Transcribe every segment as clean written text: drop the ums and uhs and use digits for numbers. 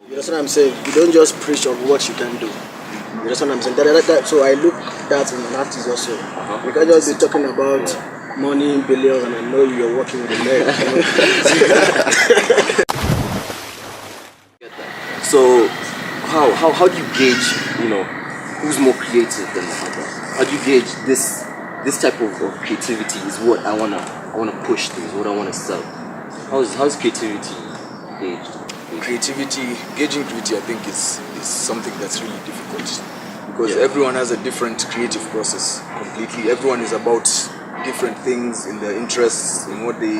You understand what I'm saying? You don't just preach of what you can do. You understand what I'm saying? So I look that in an artist also. You can't just be talking about money, billions, and I know you're working with the leg. So how do you gauge, who's more creative than the other? How do you gauge this type of creativity is what I wanna push things, what I wanna sell? How's creativity gauged? Gauging creativity, I think is something that's really difficult because everyone has a different creative process completely. Everyone is about different things in their interests, in what they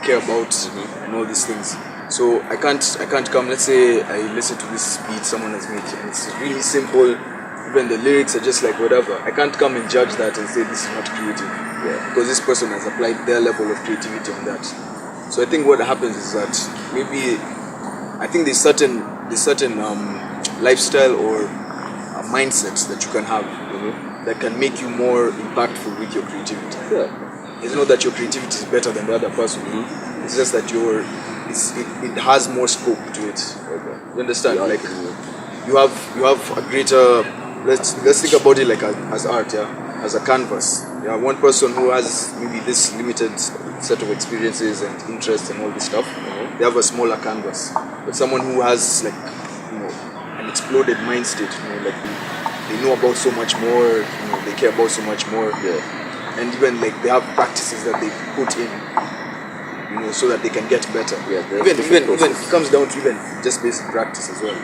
care about, and all these things. So I can't come. Let's say I listen to this beat someone has made, and it's really simple. Even the lyrics are just like whatever. I can't come and judge that and say this is not creative, because this person has applied their level of creativity on that. So I think what happens is that maybe I think there's certain lifestyle or mindsets that you can have, that can make you more impactful with your creativity. It's not that your creativity is better than the other person. It's just that it has more scope to it. You understand? Like you have a greater. Let's think about it like as art, as a canvas. One person who has maybe this limited set of experiences and interests and all this stuff, they have a smaller canvas. But someone who has an exploded mind state, like they know about so much more, they care about so much more, and even like they have practices that they put in, so that they can get better. Even it comes down to even just basic practice as well.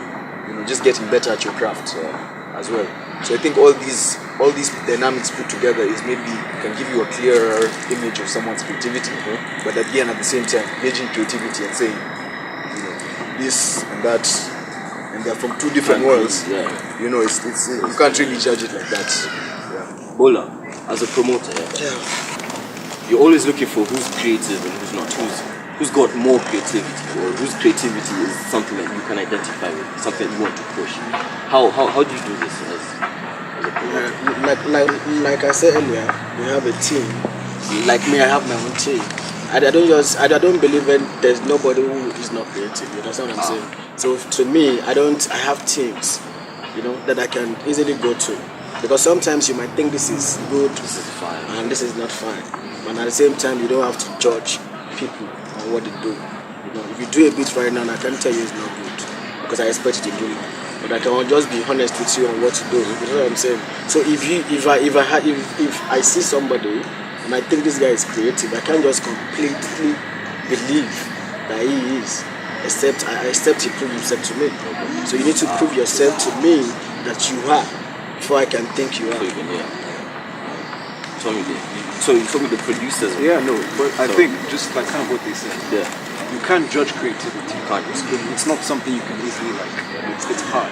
Just getting better at your craft as well. So I think all these dynamics put together is maybe can give you a clearer image of someone's creativity, but again at the same time gauging creativity and saying, this and that, and they're from two different worlds. It's you can't really judge it like that. Bola, as a promoter, you're always looking for who's creative and who's not, who's got more creativity, or whose creativity is something that you can identify with, something you want to push. How do you do this as a promoter? Like I said earlier, we have a team. Like me, I have my own team. I don't believe there's nobody who is not creative. You understand what I'm saying? So to me, I have teams, that I can easily go to. Because sometimes you might think this is good, this is fine, and this is not fine. But at the same time, you don't have to judge people on what they do. If you do a bit right now, I can tell you it's not good because I expect you to do it. But I can just be honest with you on what to do. You know what I'm saying? So if I see somebody and I think this guy is creative, I can't just completely believe that he is, except he proves himself to me. So you need to prove yourself to me that you are before I can think you are. So you told me the producers. But I think just like kind of what they said. You can't judge creativity. You can't. It's not something you can easily it's hard.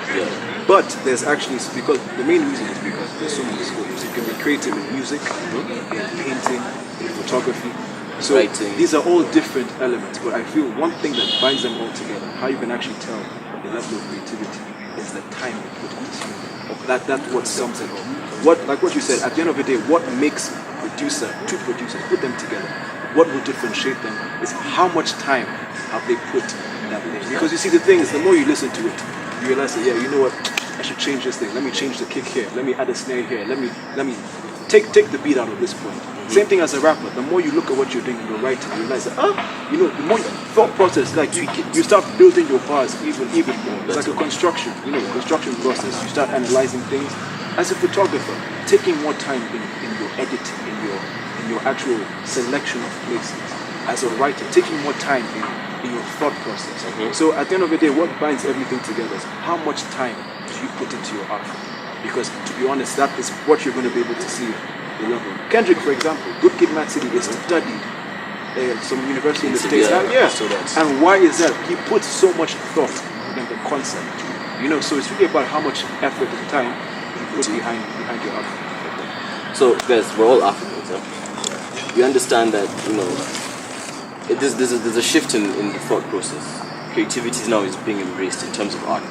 But there's actually, because the main reason is because there's so many schools. You can be creative in music, in painting, in photography. So writing. These are all different elements, but I feel one thing that binds them all together, how you can actually tell the level of creativity, is the time you put into it. That's what sums it all. Like what you said, at the end of the day, what makes two producers, put them together, what will differentiate them is how much time have they put in that thing. Because you see, the thing is, the more you listen to it, you realize that, you know what, I should change this thing. Let me change the kick here. Let me add a snare here. Let me take the beat out of this point. Same thing as a rapper. The more you look at what you're doing in your writing, you realize that, the more thought process, like you start building your bars even more. It's like a construction process. You start analyzing things. As a photographer, taking more time in your editing, in your actual selection of places. As a writer, taking more time in your thought process. So at the end of the day, what binds everything together is how much time do you put into your art. Because to be honest, that is what you're going to be able to see the level. Kendrick, for example, Good Kid, Mad City is studied at some university in the States. And why is that? He puts so much thought in the concept. So it's really about how much effort and time you put behind your art. So guys, we're all Africans. We understand that there's a shift in the thought process. Creativity now is being embraced in terms of art.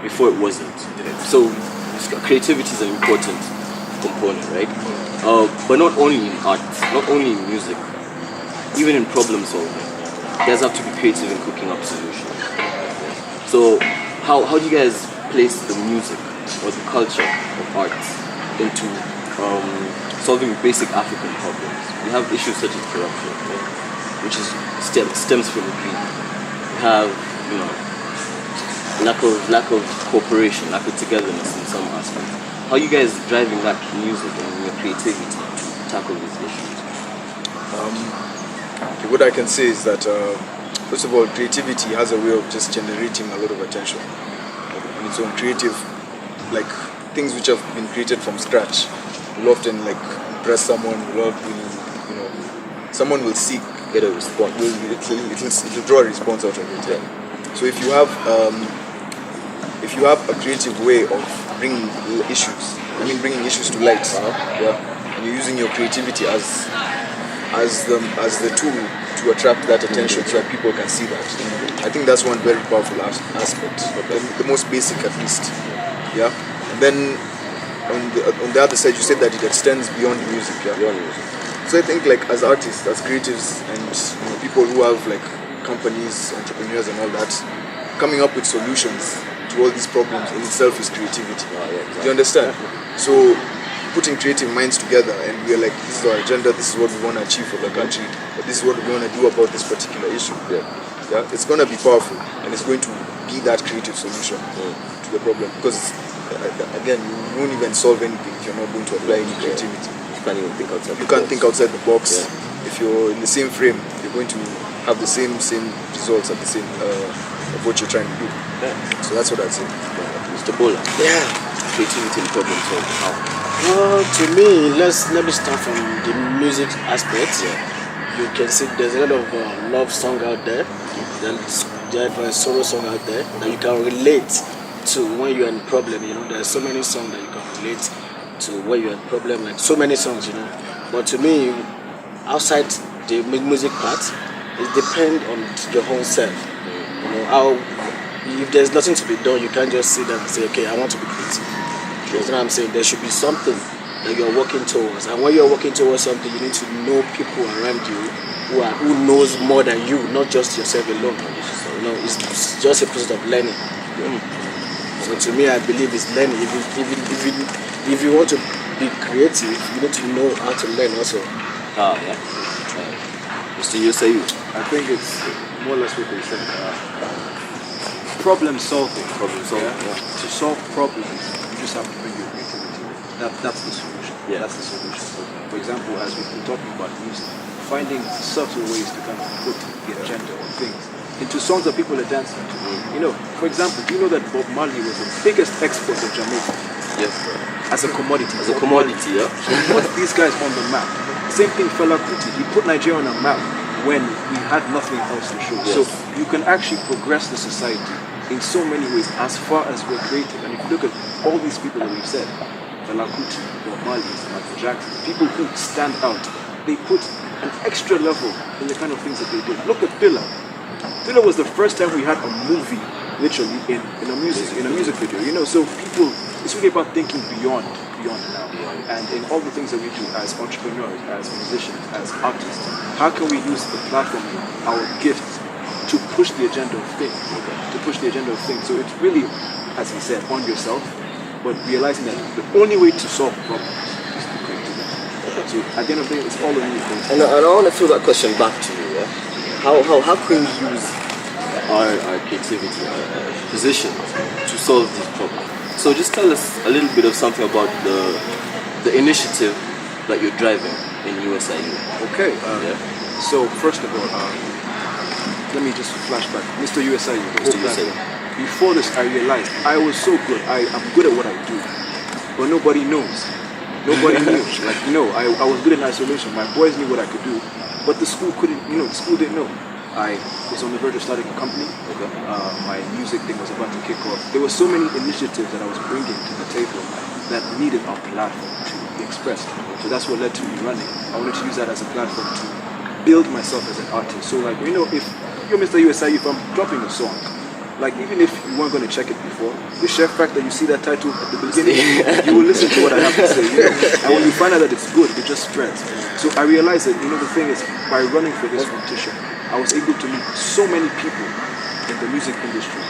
Before it wasn't. So creativity is an important component, right? But not only in art, not only in music, even in problem solving, you guys have to be creative in cooking up solutions. So how do you guys place the music or the culture of art into solving basic African problems? We have issues such as corruption, right? Which is stems from greed. We have, you know, lack of cooperation, lack of togetherness in some aspects. How are you guys driving that music and your creativity to tackle these issues? What I can say is that first of all, creativity has a way of just generating a lot of attention on its own. Creative, like things which have been created from scratch, will often like impress someone. Someone will seek Get a response. it'll draw a response out of it. Yeah. So if you have a creative way of bringing issues to light, yeah, and you're using your creativity as the tool to attract that attention so that people can see that. I think that's one very powerful aspect, the most basic at least. Yeah, and then on the other side, you said that it extends beyond music. Yeah, Beyond music. so I think like as artists, as creatives, and people who have like companies, entrepreneurs, and all that, coming up with solutions to all these problems in itself is creativity. Do you understand? So putting creative minds together and we're like, this is our agenda, this is what we want to achieve for the country, but this is what we want to do about this particular issue. Yeah, it's going to be powerful and it's going to be that creative solution to the problem, because again, you won't even solve anything if you're not going to apply any creativity. You can't even think outside. You can't think outside the box. If you're in the same frame, you're going to have the same results at the same of what you're trying to do. So that's what I'd say. Mr. Bola, Yeah. creativity and problem solving. How? Well, to me, let me start from the music aspect. You can see there's a lot of love song out there. There's a solo song out there that you can relate to when you're in problem. There's so many songs that you can relate to when you're in problem. Like so many songs. But to me, outside the music part, it depends on your own self. How if there's nothing to be done, you can't just sit down and say, okay, I want to be creative. You know what I'm saying? There should be something that you're working towards, and when you're working towards something, you need to know people around you who knows more than you, not just yourself alone. It's just a process of learning. So to me, I believe it's learning. If you want to be creative, you need to know how to learn also. Mr. Yusayu. I think it's more or less what they said. Problem solving. To solve problems, you just have to bring your creativity. That's the solution. That's the solution. For example, as we've been talking about music, finding subtle ways to kind of put the agenda or things into songs that people are dancing to. For example, do you know that Bob Marley was the biggest export of Jamaica? Yes. As a commodity. As a commodity, yeah. So he put these guys on the map. Same thing Fela Kuti. He put Nigeria on a map when we had nothing else to show. Yes. So you can actually progress the society in so many ways as far as we're creative. And if you look at all these people that we've said, Fela Kuti, Bob Marley, Michael Jackson, people who stand out, they put an extra level in the kind of things that they did. Look at Thriller. Thriller was the first time we had a movie, literally, in a music video. So people, it's really about thinking beyond now. And in all the things that we do as entrepreneurs, as musicians, as artists, how can we use the platform, our gift, to push the agenda of things? So it's really, as he said, on yourself, but realizing that the only way to solve problems is through creativity. So at the end of the day, it's all on you. And I want to throw that question back to you. Yeah? How can we use our creativity, our position to solve these problems? So just tell us a little bit of something about the initiative that you're driving in USIU. Okay. So first of all, let me just flash back. Mr. USIU, the whole platform. Before this, I realized I was so good. I'm good at what I do, but nobody knows. Nobody knew. I was good in isolation. My boys knew what I could do, but the school couldn't. The school didn't know. I was on the verge of starting a company. My music thing was about to kick off. There were so many initiatives that I was bringing to the table that needed a platform to be expressed. So that's what led to me running. I wanted to use that as a platform to build myself as an artist. So if you're Mr. USI, if I'm dropping a song, even if you weren't going to check it before, the sheer fact that you see that title at the beginning, you will listen to what I have to say. And when you find out that it's good, it just spreads. So I realized that, the thing is, by running for this competition, I was able to meet so many people in the music industry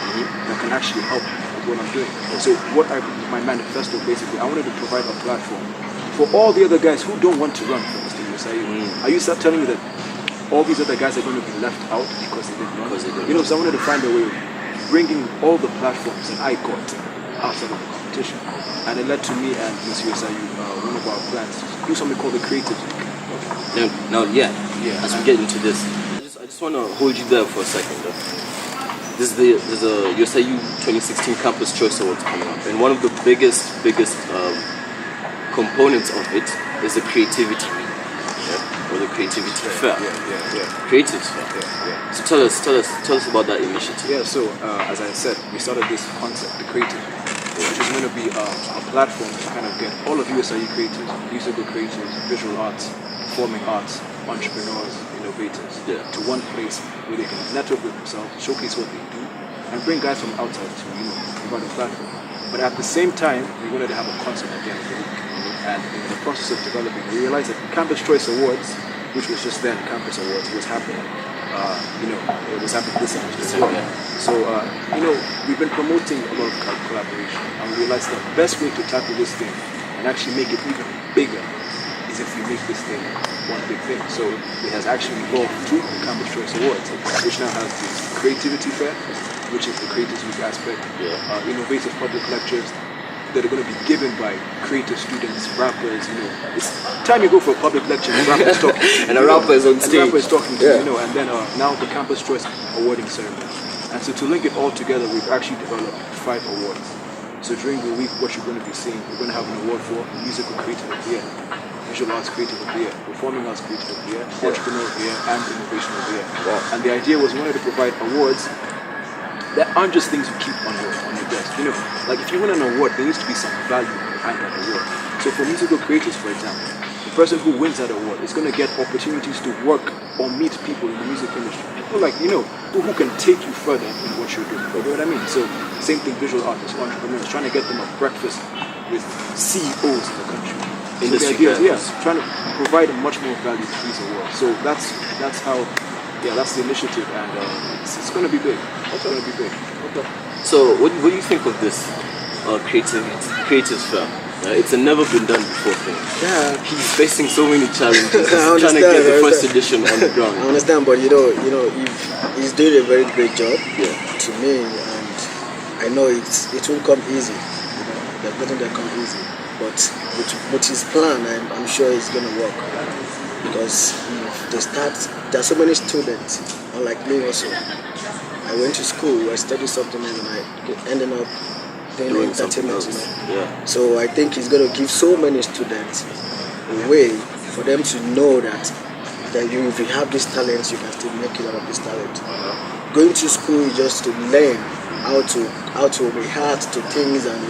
that can actually help with what I'm doing. So my manifesto basically, I wanted to provide a platform for all the other guys who don't want to run for Mr. USIU. Are you telling me that all these other guys are going to be left out because they didn't run? So I wanted to find a way of bringing all the platforms that I got outside of the competition. And it led to me and Mr. USIU, one of our plans, do something called the Creative Week. Now, as we get into this, I just want to hold you there for a second. There's a USIU 2016 Campus Choice Awards coming up, and one of the biggest components of it is the Creativity Week, or the Creativity Fair. Creatives Fair. So tell us about that initiative. Yeah. So as I said, we started this concept, the Creative, which is going to be a platform to kind of get all of USIU creators, musical creators, visual arts, performing arts, entrepreneurs, innovators, to one place where they can network with themselves, showcase what they do, and bring guys from outside to provide a platform. But at the same time, we wanted to have a concert at the end of the week. And in the process of developing, we realized that Campus Choice Awards, which was just then Campus Awards, was happening. It was happening this semester as well. So, we've been promoting a lot of collaboration, and we realized the best way to tackle this thing and actually make it even bigger is if we make this thing one big thing. So it has actually evolved to the Campus Choice Awards, which now has the Creativity Fair, which is the Creators Week aspect, innovative public lectures that are going to be given by creative students, rappers. It's time you go for a public lecture and a rapper is talking, and a rapper is on stage. And a rapper is talking to you, and then now the Campus Choice Awarding ceremony. And so to link it all together, we've actually developed 5 awards. So during the week, what you're going to be seeing, we're going to have an award for Musical Creative of the Year, Visual Arts Creative of the Year, Performing Arts Creative of the Year, Entrepreneur of the Year, and Innovation of the Year. And the idea was we wanted to provide awards that aren't just things you keep on your desk. Like if you win an award, there needs to be some value behind that award. So for musical creators, for example, the person who wins that award is going to get opportunities to work or meet people in the music industry. People like, who can take you further in what you're doing. You know what I mean? So same thing, visual artists, entrepreneurs, trying to get them a breakfast with CEOs in the country. Industry trying to provide much more value to these awards. So that's how, that's the initiative, and it's going to be big. It's going to be big. Okay. So what do you think of this Creatives Fair? It's a never been done before thing. Yeah. He's facing so many challenges. Trying to get the first edition on the ground. I understand, but he's doing a very great job to me, and I know it won't come easy. There's nothing that comes easy, but with his plan, I'm sure it's going to work. Because there are so many students, unlike me also. I went to school, I studied something, and I ended up doing entertainment. So I think he's going to give so many students a way for them to know that if you have this talent, you can still make it out of this talent. Going to school is just to learn how to react to things, and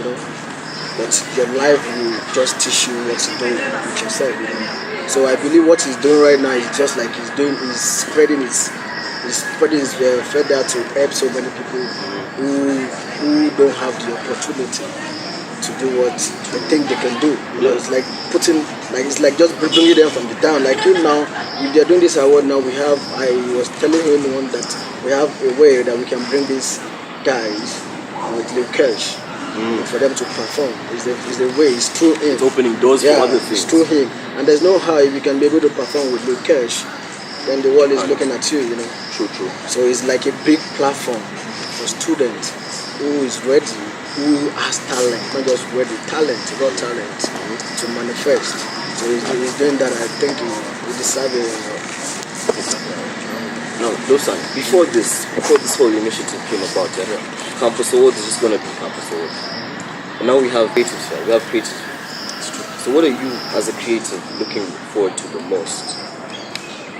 but your life will just teach you what to do with yourself. So I believe what he's doing right now is just like he's spreading his feather to help so many people who don't have the opportunity to do what they think they can do. It's like it's like just bringing them from the down. Like him now, if they're doing this award now, I was telling him that we have a way that we can bring these guys with Lil Cash for them to perform. It's the way. It's through him. It's opening doors for other things. It's through him. And there's no how if you can be able to perform with Lil Cash, then the world is looking at you. True. So it's like a big platform for students who is ready, who has talent, not just ready, raw talent to manifest. So he's doing that. I think he deserves it. No, Dosan, before this whole initiative came about, Campus Awards is just going to be Campus Awards. And now we have Creatives Fair, we have Creatives Fair. So what are you, as a creative, looking forward to the most?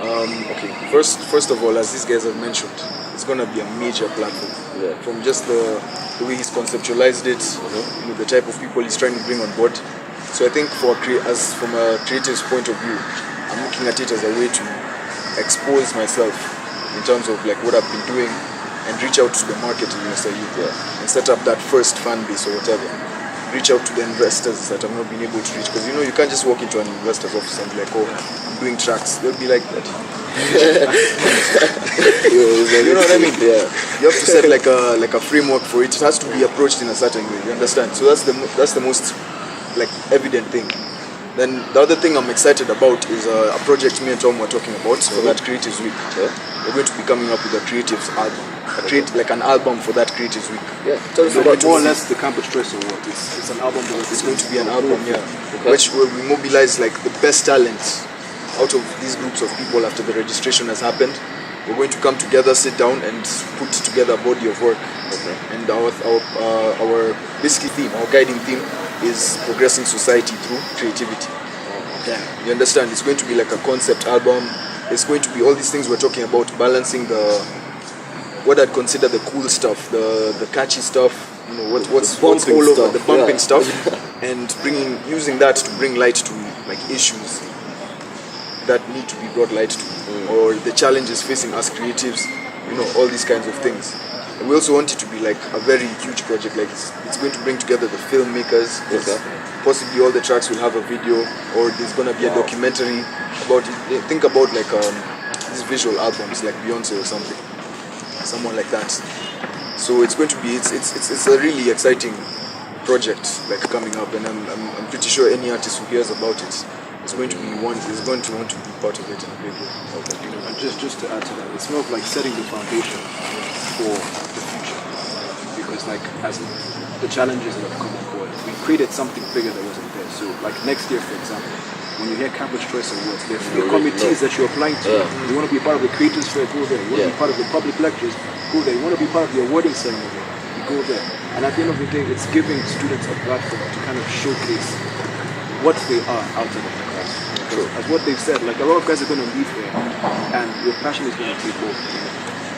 Okay, first of all, as these guys have mentioned, it's going to be a major platform. From just the way he's conceptualized it, the type of people he's trying to bring on board. So I think from a creative's point of view, I'm looking at it as a way to expose myself in terms of like what I've been doing and reach out to the market in USIU and set up that first fan base or whatever. Reach out to the investors that I've not been able to reach, because you can't just walk into an investor's office and be like, oh, I'm doing tracks. They'll be like that. You know what I mean? You have to set like a framework for it. It has to be approached in a certain way. You understand? So that's the most like evident thing. Then the other thing I'm excited about is a project me and Tom were talking about for that Creatives Week. We're going to be coming up with a creatives album, like an album for that Creatives Week. So more or less the Campus Choice Award. It's an album. It's going to be an album, which will we mobilize like the best talents out of these groups of people after the registration has happened. We're going to come together, sit down, and put together a body of work. And our basically theme, our guiding theme, is progressing society through creativity. You understand? It's going to be like a concept album. It's going to be all these things we're talking about, balancing what I'd consider the cool stuff, the catchy stuff, you know, what's all over, the bumping stuff, and using that to bring light to like issues that need to be brought light to, or the challenges facing us creatives, you know, all these kinds of things. And we also want it to be like a very huge project. Like it's going to bring together the filmmakers. Possibly all the tracks will have a video, or there's gonna be a documentary about it. Think about like these visual albums, like Beyonce or something, someone like that. So it's going to be it's a really exciting project like coming up, and I'm pretty sure any artist who hears about it is going to want to be part of it in a big way. And just to add to that, it's more of like setting the foundation for the future, because like as the challenges that have come on board, we created something bigger that wasn't there. So like next year, for example, when you hear Campus Choice Awards, there are committees that you're applying to. You want to be part of the Creators Fair, go there. You want to be part of the public lectures, go there. You want to be part of the awarding ceremony, you go there. And at the end of the day, it's giving students a platform to kind of showcase what they are outside of the class. As what they've said, like a lot of guys are going to leave here, and your passion is going to take over.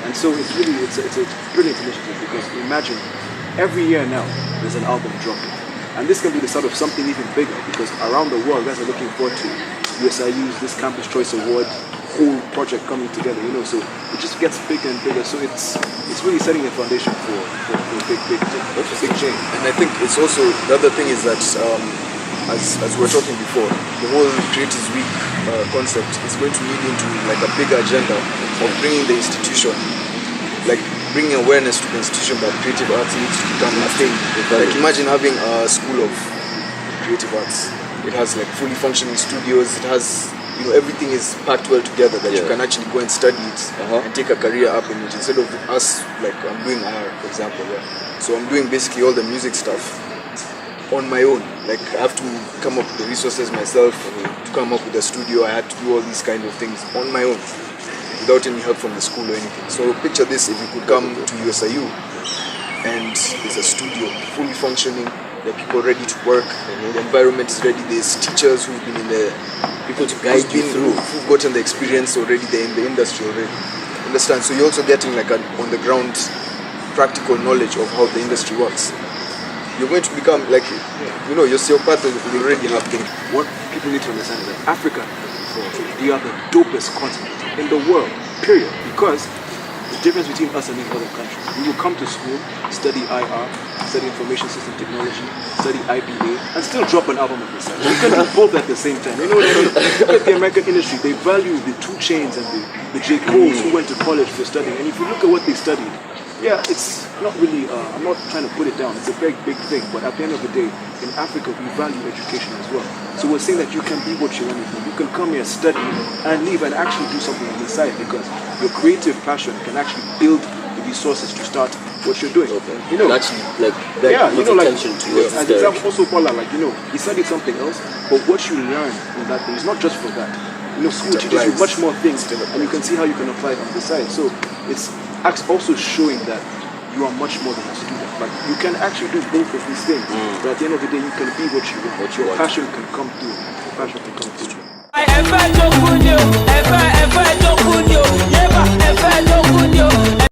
And so it's a brilliant initiative, because imagine every year now there's an album dropping, and this can be the start of something even bigger, because around the world guys are looking forward to USIU's this Campus Choice Award whole project coming together, you know. So it just gets bigger and bigger. So it's really setting a foundation for a big change. And I think it's also the other thing is that as we were talking before, the whole Creatives Week concept is going to lead into like a bigger agenda of bringing the institution, like bringing awareness to the institution that creative arts needs to become a thing. Like imagine having a school of creative arts. It has like fully functioning studios. It has, you know, everything is packed well together that you can actually go and study it and take a career up in it, instead of us, like I'm doing R, for example. So I'm doing basically all the music stuff on my own. Like I have to come up with the resources myself, to come up with a studio. I had to do all these kind of things on my own without any help from the school or anything. So picture this: if you could come to USIU and there's a studio fully functioning, there are people ready to work, the environment is ready, there's teachers who've been in the people to guide you through, who've gotten the experience already, they're in the industry already. Understand? So you're also getting like an on the ground practical knowledge of how the industry works. You're going to become like, you know, you're still part of, you already have things. What people need to understand is that Africa, they are the dopest continent in the world, period. Because the difference between us and these other countries, we will come to school, study IR, study information system technology, study IBA, and still drop an album at the side. We can do both at the same time. You know what I mean? Look at the American industry, they value the 2 Chainz and the J. Coles who went to college for studying. And if you look at what they studied, yeah, it's not really, I'm not trying to put it down, it's a very big thing, but at the end of the day, in Africa, we value education as well. So we're saying that you can be what you want to be. You can come here, study, and leave and actually do something on the side, because your creative passion can actually build the resources to start what you're doing. You know, actually, you know, attention to it. As example, also Paula, like, you know, he studied something else, but what you learn in that thing is not just for that. You know, school teaches you much more things, and you can see how you can apply it on the side. So it's also showing that you are much more than a student. Like, you can actually do both of these things, but at the end of the day, you can be what you want. Your passion can come through. Your passion can come through.